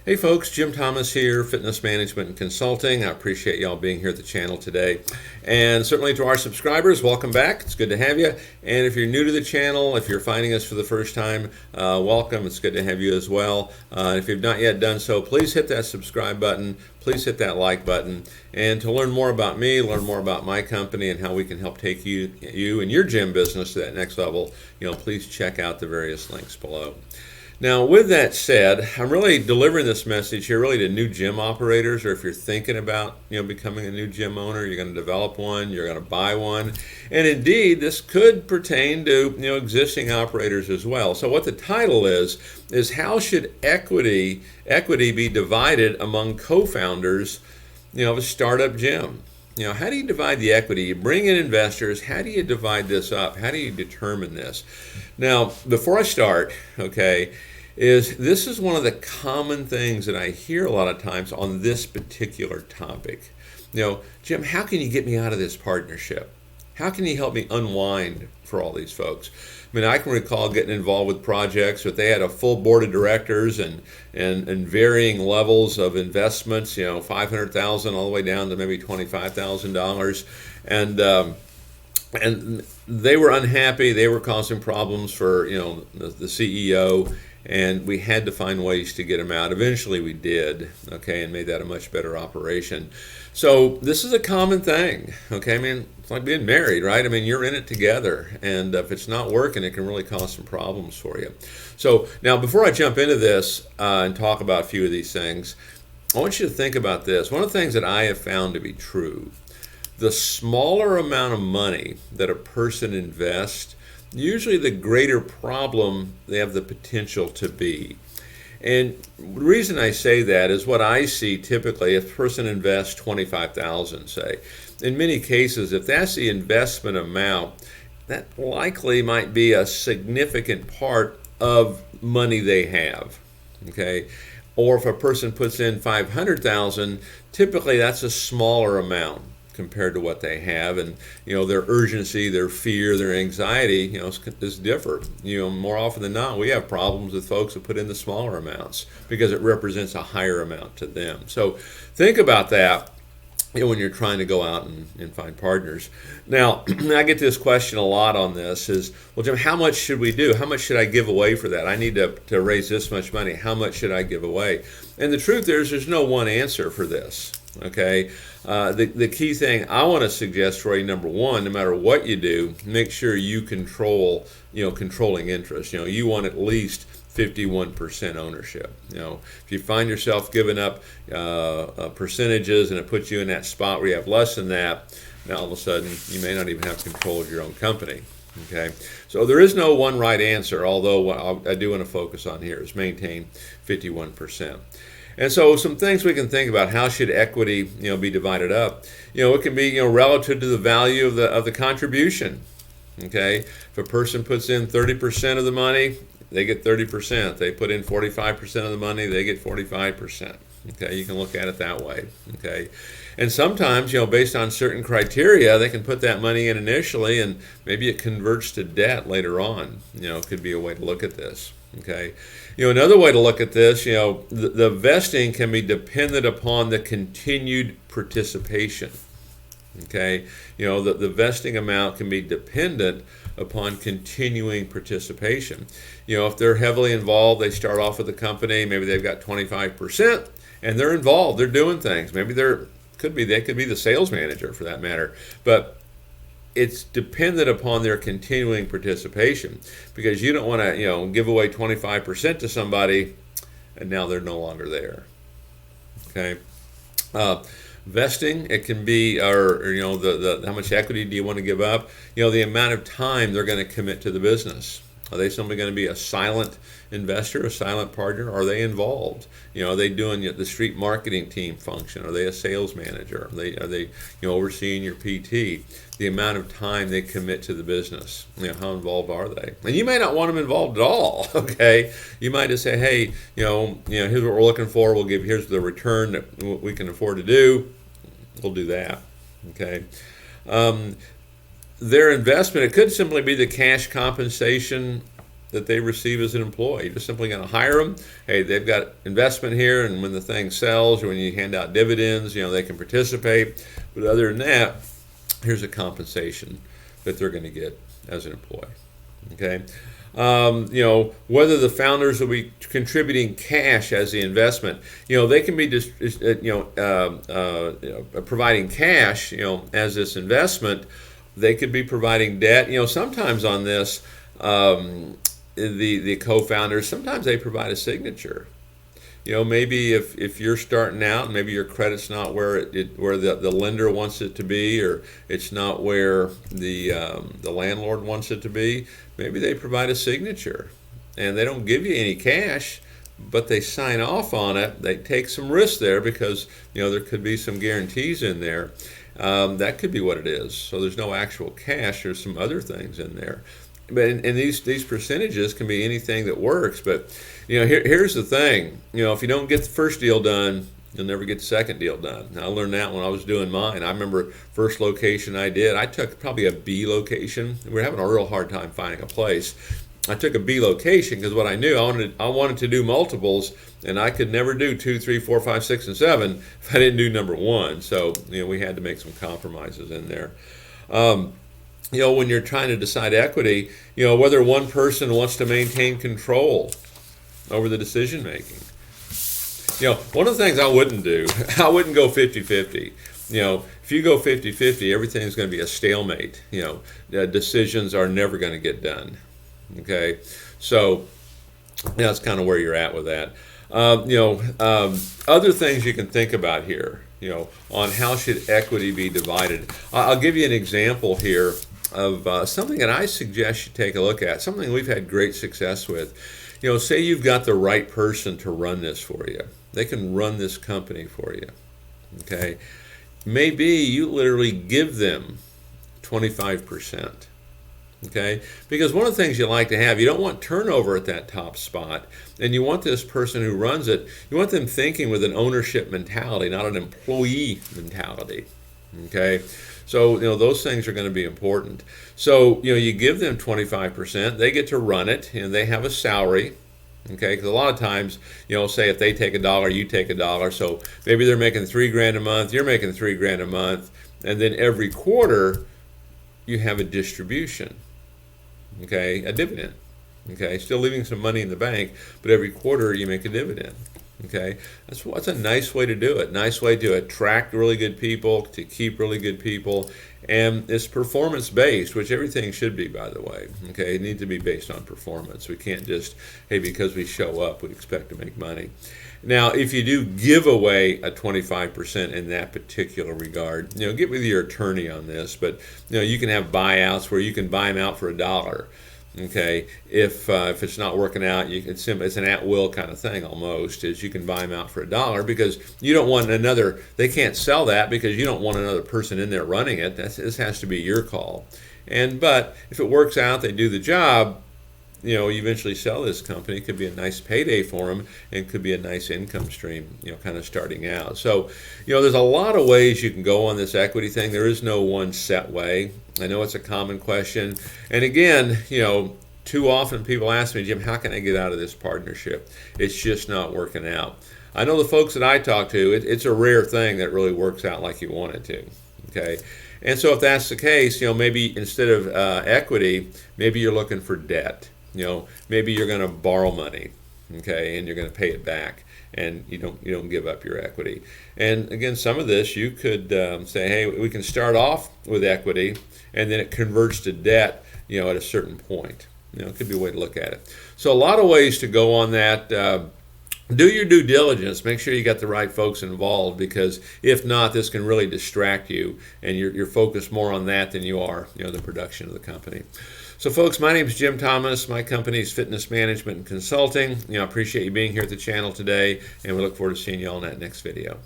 Hey folks, Jim Thomas here, Fitness Management and Consulting. I appreciate y'all being here at the channel today. And certainly to our subscribers, welcome back. It's good to have you. And if you're new to the channel, if you're finding us for the first time, welcome. It's good to have you as well. If you've not yet done so, please hit that subscribe button. Please hit that like button. And to learn more about me, learn more about my company and how we can help take you and your gym business to that next level, please check out the various links below. Now, with that said, I'm really delivering this message here really to new gym operators, or if you're thinking about, becoming a new gym owner, you're going to develop one, you're going to buy one. And indeed, this could pertain to, existing operators as well. So what the title is how should equity be divided among co-founders, of a startup gym? How do you divide the equity? You bring in investors. How do you divide this up? How do you determine this? Now, before I start, this is one of the common things that I hear a lot of times on this particular topic. Jim, how can you get me out of this partnership? How can you help me unwind for all these folks? I can recall getting involved with projects that they had a full board of directors and varying levels of investments, $500,000 all the way down to maybe $25,000, and they were unhappy. They were causing problems for the CEO, and we had to find ways to get them out. Eventually, we did, and made that a much better operation. So this is a common thing, it's like being married, right? You're in it together, and if it's not working, it can really cause some problems for you. So now, before I jump into this and talk about a few of these things, I want you to think about this. One of the things that I have found to be true, the smaller amount of money that a person invests, usually the greater problem they have the potential to be. And the reason I say that is what I see typically if a person invests $25,000, say. In many cases, if that's the investment amount, that likely might be a significant part of money they have, Or if a person puts in $500,000, typically that's a smaller amount compared to what they have, and their urgency, their fear, their anxiety, is different. More often than not, we have problems with folks who put in the smaller amounts because it represents a higher amount to them. So think about that when you're trying to go out and find partners. Now, I get this question a lot on this is, well, Jim, how much should we do? How much should I give away for that? I need to raise this much money. How much should I give away? And the truth is, there's no one answer for this. The key thing I want to suggest for you, number one, no matter what you do, make sure you control, controlling interest. You want at least 51% ownership. If you find yourself giving up percentages and it puts you in that spot where you have less than that, now all of a sudden you may not even have control of your own company. So there is no one right answer, although what I do want to focus on here is maintain 51%. And so some things we can think about: how should equity, be divided up? It can be, relative to the value of the contribution. If a person puts in 30% of the money, they get 30%. They put in 45% of the money, they get 45%. You can look at it that way. And sometimes, based on certain criteria, they can put that money in initially, and maybe it converts to debt later on. Could be a way to look at this. Another way to look at this, the vesting can be dependent upon the continued participation. The vesting amount can be dependent upon continuing participation. If they're heavily involved, they start off with the company, maybe they've got 25%, and they're involved, they're doing things. Maybe they could be the sales manager for that matter, but it's dependent upon their continuing participation, because you don't want to, give away 25% to somebody and now they're no longer there. Vesting, it can be, or how much equity do you want to give up? The amount of time they're going to commit to the business. Are they simply going to be a silent investor, a silent partner? Are they involved? Are they doing the street marketing team function? Are they a sales manager? Are they overseeing your PT? The amount of time they commit to the business. How involved are they? And you may not want them involved at all. You might just say, hey, here's what we're looking for. Here's the return that we can afford to do. We'll do that. Their investment, it could simply be the cash compensation that they receive as an employee. You're just simply going to hire them. Hey, they've got investment here, and when the thing sells or when you hand out dividends, they can participate. But other than that, here's a compensation that they're going to get as an employee. Okay. Whether the founders will be contributing cash as the investment, they can be just, providing cash, as this investment. They could be providing debt. Sometimes on this, the co-founders, sometimes they provide a signature. Maybe if you're starting out and maybe your credit's not where the lender wants it to be, or it's not where the landlord wants it to be, maybe they provide a signature, and they don't give you any cash, but they sign off on it. They take some risk there because there could be some guarantees in there. That could be what it is. So there's no actual cash. There's some other things in there. But and these percentages can be anything that works. But here's the thing. If you don't get the first deal done, you'll never get the second deal done. Now, I learned that when I was doing mine. I remember first location I did. I took probably a B location. We were having a real hard time finding a place. I took a B location because what I knew, I wanted to do multiples, and I could never do 2, 3, 4, 5, 6, and 7 if I didn't do number 1. So we had to make some compromises in there. When you're trying to decide equity, whether one person wants to maintain control over the decision making. One of the things I wouldn't do, I wouldn't go 50-50. If you go 50-50, everything's going to be a stalemate. Decisions are never going to get done. Okay, so that's kind of where you're at with that. Other things you can think about here, on how should equity be divided. I'll give you an example here of something that I suggest you take a look at, something we've had great success with. Say you've got the right person to run this for you. They can run this company for you. Okay, maybe you literally give them 25%. Okay, because one of the things you like to have, you don't want turnover at that top spot, and you want this person who runs it, you want them thinking with an ownership mentality, not an employee mentality. Okay, so those things are going to be important. So you give them 25%, they get to run it, and they have a salary. Okay, because a lot of times, say if they take $1, you take $1, so maybe they're making $3,000 a month, you're making $3,000 a month, and then every quarter you have a distribution. Okay, a dividend. Okay, still leaving some money in the bank, but every quarter you make a dividend. Okay, that's a nice way to do it. Nice way to attract really good people, to keep really good people, and it's performance based, which everything should be, by the way. Okay, it needs to be based on performance. We can't just, hey, because we show up, we expect to make money. Now, if you do give away a 25% in that particular regard, get with your attorney on this, but you can have buyouts where you can buy them out for $1. Okay, if it's not working out, it's an at-will kind of thing almost, is you can buy them out for $1 because you don't want another, they can't sell that because you don't want another person in there running it. This has to be your call. But if it works out, they do the job, you eventually sell this company. It could be a nice payday for them, and could be a nice income stream, kind of starting out. So, there's a lot of ways you can go on this equity thing. There is no one set way. I know it's a common question. And again, too often people ask me, Jim, how can I get out of this partnership? It's just not working out. I know the folks that I talk to, it's a rare thing that really works out like you want it to. Okay. And so if that's the case, maybe instead of equity, maybe you're looking for debt. Maybe you're going to borrow money, okay, and you're going to pay it back, and you don't give up your equity. And again, some of this you could say, hey, we can start off with equity, and then it converts to debt, at a certain point. It could be a way to look at it. So a lot of ways to go on that. Do your due diligence. Make sure you got the right folks involved, because if not, this can really distract you, and you're focused more on that than you are, the production of the company. So, folks, my name is Jim Thomas. My company is Fitness Management and Consulting. I appreciate you being here at the channel today, and we look forward to seeing you all in that next video.